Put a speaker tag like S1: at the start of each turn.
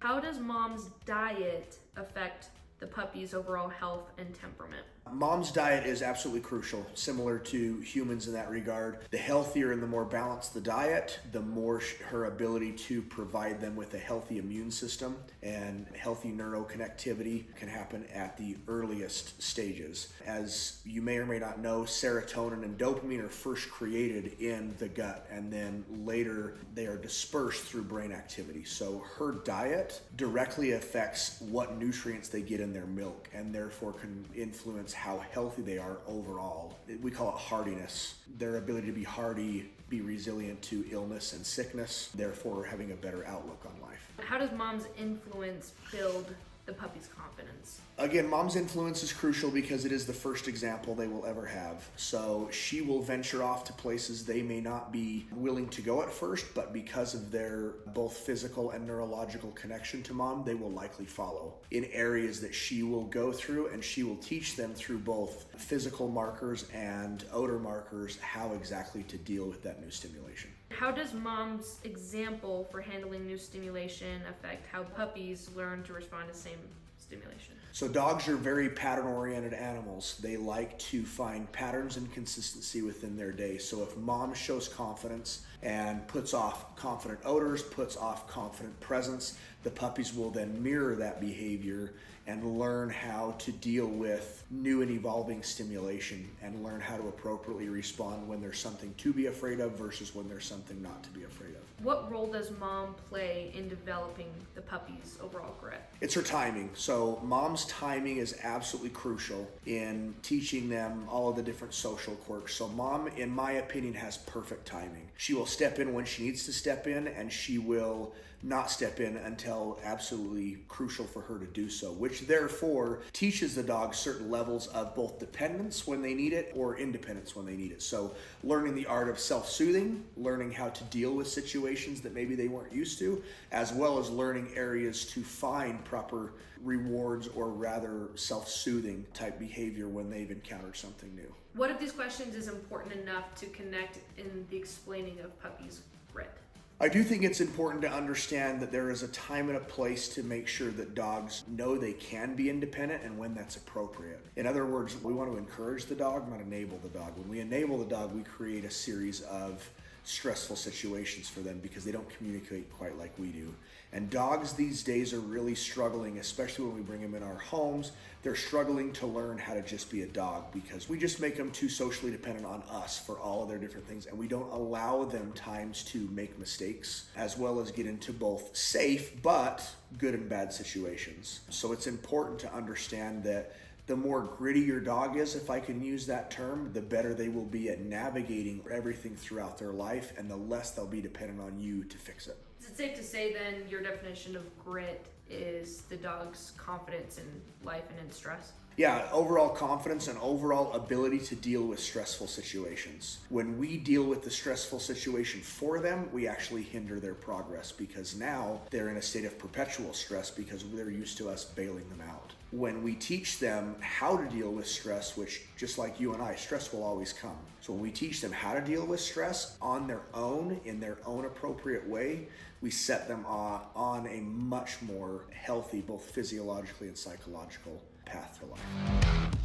S1: How does mom's diet affect the puppy's overall health and temperament?
S2: Mom's diet is absolutely crucial, similar to humans in that regard. The healthier and the more balanced the diet, the more her ability to provide them with a healthy immune system and healthy neuroconnectivity can happen at the earliest stages. As you may or may not know, serotonin and dopamine are first created in the gut, and then later they are dispersed through brain activity. So her diet directly affects what nutrients they get in their milk, and therefore can influence how healthy they are overall. We call it hardiness. Their ability to be hardy, be resilient to illness and sickness, therefore having a better outlook on life.
S1: How does mom's influence build the puppy's confidence?
S2: Again, mom's influence is crucial because it is the first example they will ever have. So she will venture off to places they may not be willing to go at first, but because of their both physical and neurological connection to mom, they will likely follow in areas that she will go through, and she will teach them through both physical markers and odor markers how exactly to deal with that new stimulation.
S1: How does mom's example for handling new stimulation affect how puppies learn to respond to the same stimulation?
S2: So dogs are very pattern-oriented animals. They like to find patterns and consistency within their day. So if mom shows confidence and puts off confident odors, puts off confident presence, the puppies will then mirror that behavior and learn how to deal with new and evolving stimulation and learn how to appropriately respond when there's something to be afraid of versus when there's something not to be afraid of.
S1: What role does mom play in developing the puppy's overall grit?
S2: It's her timing. So mom's timing is absolutely crucial in teaching them all of the different social quirks. So mom, in my opinion, has perfect timing. She will step in when she needs to step in, and she will not step in until absolutely crucial for her to do so, which therefore teaches the dog certain levels of both dependence when they need it or independence when they need it. So learning the art of self-soothing, learning how to deal with situations that maybe they weren't used to, as well as learning areas to find proper rewards or rather self-soothing type behavior when they've encountered something new.
S1: What of these questions is important enough to connect in the explaining of puppy's grit?
S2: I do think it's important to understand that there is a time and a place to make sure that dogs know they can be independent and when that's appropriate. In other words, we want to encourage the dog, not enable the dog. When we enable the dog, we create a series of stressful situations for them because they don't communicate quite like we do. And dogs these days are really struggling, especially when we bring them in our homes. They're struggling to learn how to just be a dog because we just make them too socially dependent on us for all of their different things, and we don't allow them times to make mistakes as well as get into both safe but good and bad situations. So it's important to understand that the more gritty your dog is, if I can use that term, the better they will be at navigating everything throughout their life, and the less they'll be dependent on you to fix it.
S1: Is it safe to say then your definition of grit is the dog's confidence in life and in stress?
S2: Yeah, overall confidence and overall ability to deal with stressful situations. When we deal with the stressful situation for them, we actually hinder their progress because now they're in a state of perpetual stress because they're used to us bailing them out. When we teach them how to deal with stress, which just like you and I, stress will always come. So when we teach them how to deal with stress on their own, in their own appropriate way, we set them on a much more healthy, both physiologically and psychological path to life.